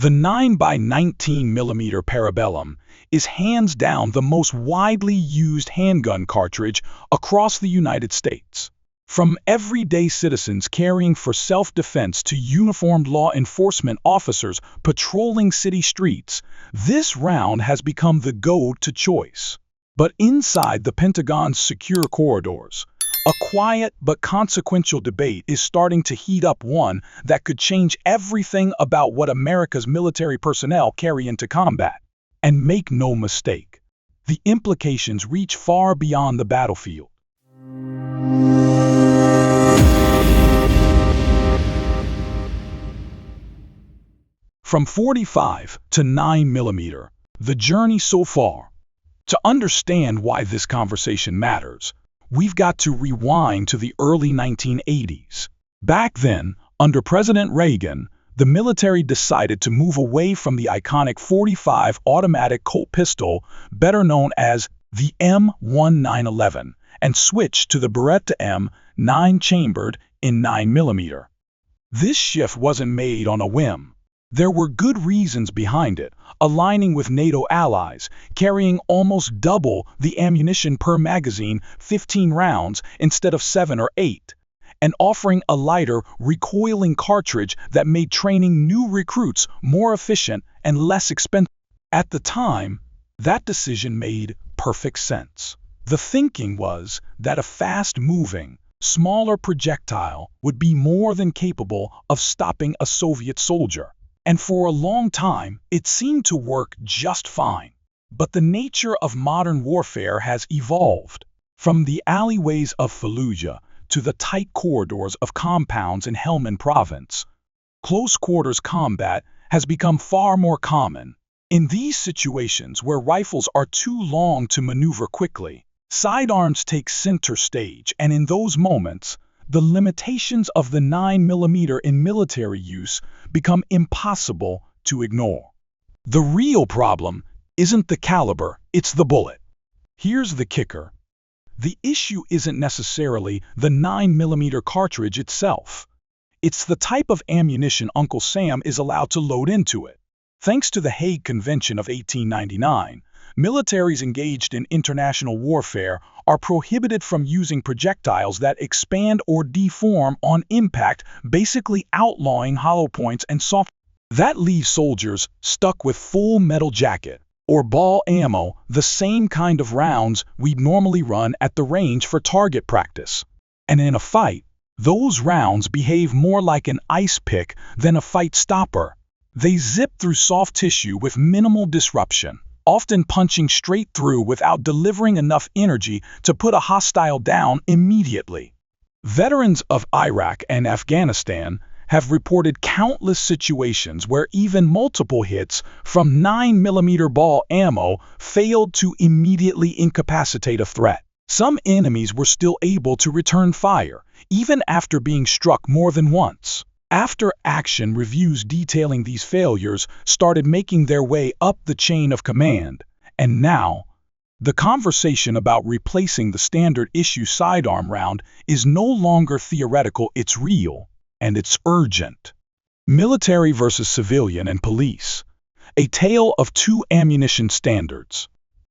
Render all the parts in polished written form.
The 9x19mm Parabellum is hands down the most widely used handgun cartridge across the United States. From everyday citizens caring for self-defense to uniformed law enforcement officers patrolling city streets, this round has become the go-to choice. But inside the Pentagon's secure corridors, a quiet but consequential debate is starting to heat up, one that could change everything about what America's military personnel carry into combat. And make no mistake, the implications reach far beyond the battlefield. From 45 to 9mm, the journey so far. To understand why this conversation matters, we've got to rewind to the early 1980s. Back then, under President Reagan, the military decided to move away from the iconic .45 automatic Colt pistol, better known as the M1911, and switch to the Beretta M, 9-chambered in 9mm. This shift wasn't made on a whim. There were good reasons behind it, aligning with NATO allies, carrying almost double the ammunition per magazine, 15 rounds instead of 7 or 8, and offering a lighter, recoiling cartridge that made training new recruits more efficient and less expensive. At the time, that decision made perfect sense. The thinking was that a fast-moving, smaller projectile would be more than capable of stopping a Soviet soldier. And for a long time, it seemed to work just fine. But the nature of modern warfare has evolved. From the alleyways of Fallujah to the tight corridors of compounds in Helmand Province, close-quarters combat has become far more common. In these situations where rifles are too long to maneuver quickly, sidearms take center stage, and in those moments, the limitations of the 9mm in military use become impossible to ignore. The real problem isn't the caliber, it's the bullet. Here's the kicker. The issue isn't necessarily the 9mm cartridge itself. It's the type of ammunition Uncle Sam is allowed to load into it. Thanks to the Hague Convention of 1899, militaries engaged in international warfare are prohibited from using projectiles that expand or deform on impact, basically outlawing hollow points and soft. That leaves soldiers stuck with full metal jacket or ball ammo, the same kind of rounds we'd normally run at the range for target practice. And in a fight, those rounds behave more like an ice pick than a fight stopper. They zip through soft tissue with minimal disruption, often punching straight through without delivering enough energy to put a hostile down immediately. Veterans of Iraq and Afghanistan have reported countless situations where even multiple hits from 9mm ball ammo failed to immediately incapacitate a threat. Some enemies were still able to return fire, even after being struck more than once. After-action reviews detailing these failures started making their way up the chain of command, and now, the conversation about replacing the standard-issue sidearm round is no longer theoretical, it's real, and it's urgent. Military versus civilian and police. A tale of two ammunition standards.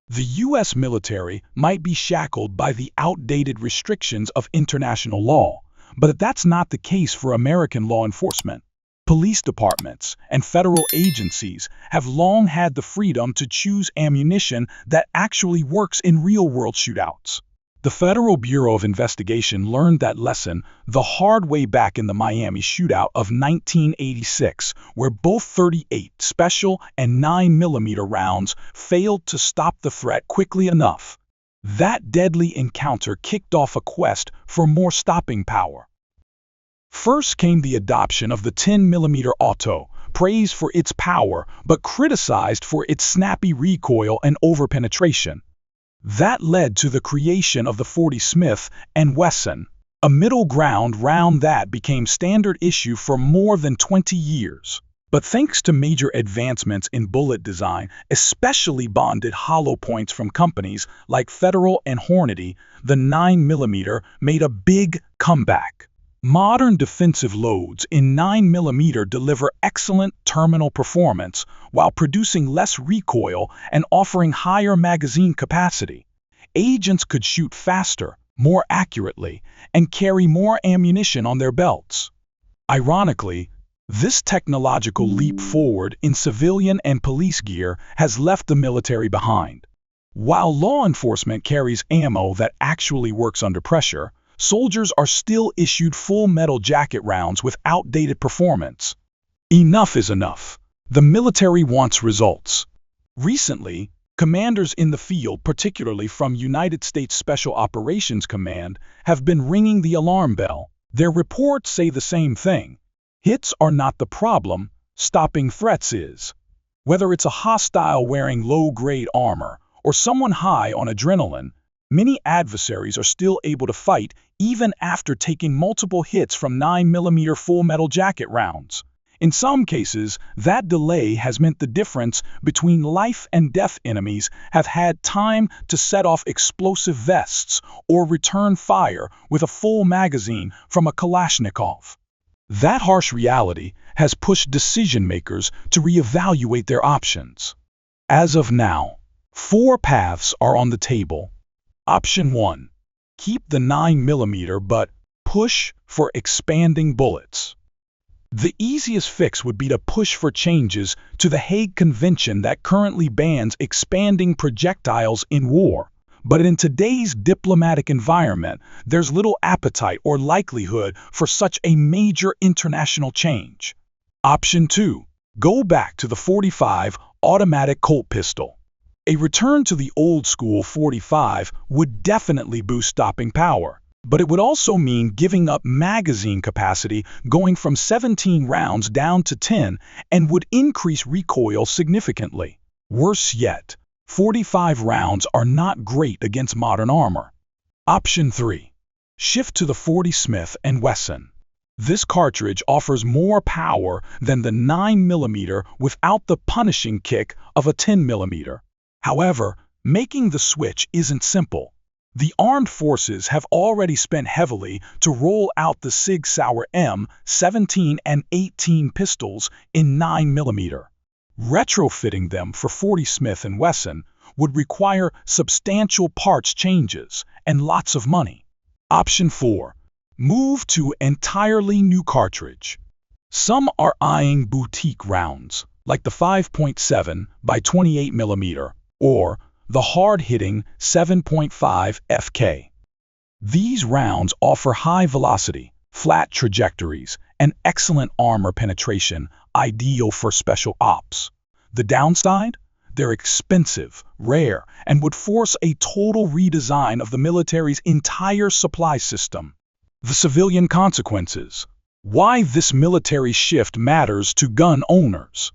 The U.S. military might be shackled by the outdated restrictions of international law, but that's not the case for American law enforcement. Police departments and federal agencies have long had the freedom to choose ammunition that actually works in real-world shootouts. The Federal Bureau of Investigation learned that lesson the hard way back in the Miami shootout of 1986, where both .38 special and 9mm rounds failed to stop the threat quickly enough. That deadly encounter kicked off a quest for more stopping power. First came the adoption of the 10mm auto, praised for its power but criticized for its snappy recoil and overpenetration. That led to the creation of the .40 Smith & Wesson, a middle ground round that became standard issue for more than 20 years. But thanks to major advancements in bullet design, especially bonded hollow points from companies like Federal and Hornady, the 9mm made a big comeback. Modern defensive loads in 9mm deliver excellent terminal performance while producing less recoil and offering higher magazine capacity. Agents could shoot faster, more accurately, and carry more ammunition on their belts. Ironically, this technological leap forward in civilian and police gear has left the military behind. While law enforcement carries ammo that actually works under pressure, soldiers are still issued full metal jacket rounds with outdated performance. Enough is enough. The military wants results. Recently, commanders in the field, particularly from United States Special Operations Command, have been ringing the alarm bell. Their reports say the same thing. Hits are not the problem, stopping threats is. Whether it's a hostile wearing low-grade armor or someone high on adrenaline, many adversaries are still able to fight even after taking multiple hits from 9mm full metal jacket rounds. In some cases, that delay has meant the difference between life and death. Enemies have had time to set off explosive vests or return fire with a full magazine from a Kalashnikov. That harsh reality has pushed decision-makers to reevaluate their options. As of now, 4 paths are on the table. Option 1. Keep the 9mm but push for expanding bullets. The easiest fix would be to push for changes to the Hague Convention that currently bans expanding projectiles in war. But in today's diplomatic environment, there's little appetite or likelihood for such a major international change. Option 2. Go back to the .45 automatic Colt pistol. A return to the old-school .45 would definitely boost stopping power, but it would also mean giving up magazine capacity, going from 17 rounds down to 10, and would increase recoil significantly. Worse yet, .45 rounds are not great against modern armor. Option 3. Shift to the .40 Smith & Wesson. This cartridge offers more power than the 9mm without the punishing kick of a 10mm. However, making the switch isn't simple. The armed forces have already spent heavily to roll out the Sig Sauer M17 and 18 pistols in 9mm. Retrofitting them for .40 Smith & Wesson would require substantial parts changes and lots of money. Option 4. Move to entirely new cartridge. Some are eyeing boutique rounds, like the 5.7 by 28mm or the hard-hitting 7.5 FK. These rounds offer high velocity, flat trajectories, and excellent armor penetration, ideal for special ops. The downside? They're expensive, rare, and would force a total redesign of the military's entire supply system. The civilian consequences. Why this military shift matters to gun owners.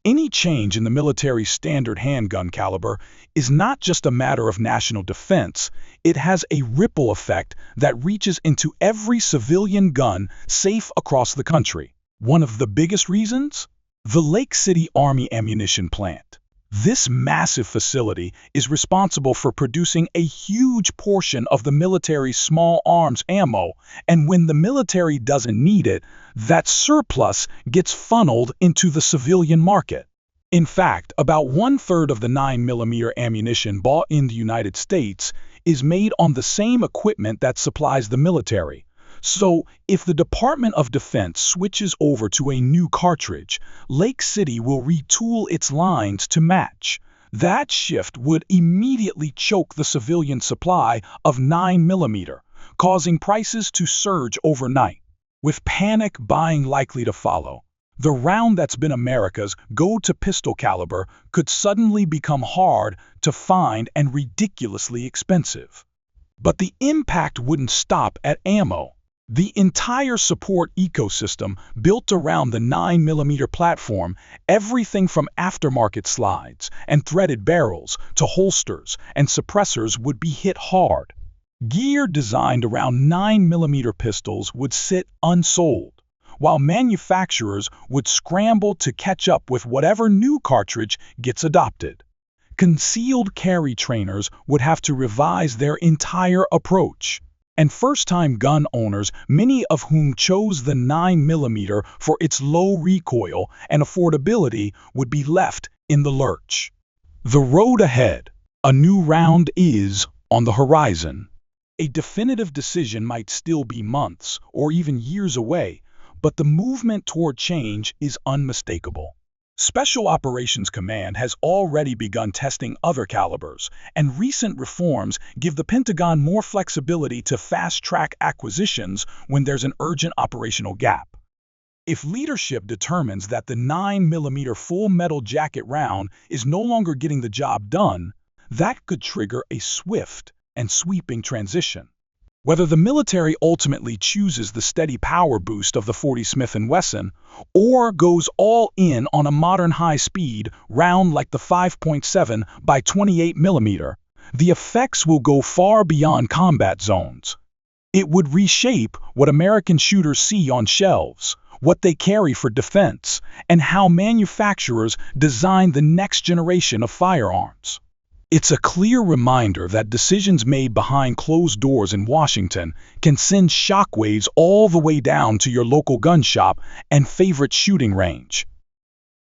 Any change in the military's standard handgun caliber is not just a matter of national defense, it has a ripple effect that reaches into every civilian gun safe across the country. One of the biggest reasons? The Lake City Army Ammunition Plant. This massive facility is responsible for producing a huge portion of the military's small arms ammo, and when the military doesn't need it, that surplus gets funneled into the civilian market. In fact, about 1/3 of the 9mm ammunition bought in the United States is made on the same equipment that supplies the military. So, if the Department of Defense switches over to a new cartridge, Lake City will retool its lines to match. That shift would immediately choke the civilian supply of 9mm, causing prices to surge overnight. With panic buying likely to follow, the round that's been America's go-to pistol caliber could suddenly become hard to find and ridiculously expensive. But the impact wouldn't stop at ammo. The entire support ecosystem built around the 9mm platform, everything from aftermarket slides and threaded barrels to holsters and suppressors would be hit hard. Gear designed around 9mm pistols would sit unsold, while manufacturers would scramble to catch up with whatever new cartridge gets adopted. Concealed carry trainers would have to revise their entire approach. And first-time gun owners, many of whom chose the 9mm for its low recoil and affordability, would be left in the lurch. The road ahead. A new round is on the horizon. A definitive decision might still be months or even years away, but the movement toward change is unmistakable. Special Operations Command has already begun testing other calibers, and recent reforms give the Pentagon more flexibility to fast-track acquisitions when there's an urgent operational gap. If leadership determines that the 9mm full metal jacket round is no longer getting the job done, that could trigger a swift and sweeping transition. Whether the military ultimately chooses the steady power boost of the .40 Smith & Wesson or goes all in on a modern high-speed round like the 5.7 by 28mm, the effects will go far beyond combat zones. It would reshape what American shooters see on shelves, what they carry for defense, and how manufacturers design the next generation of firearms. It's a clear reminder that decisions made behind closed doors in Washington can send shockwaves all the way down to your local gun shop and favorite shooting range.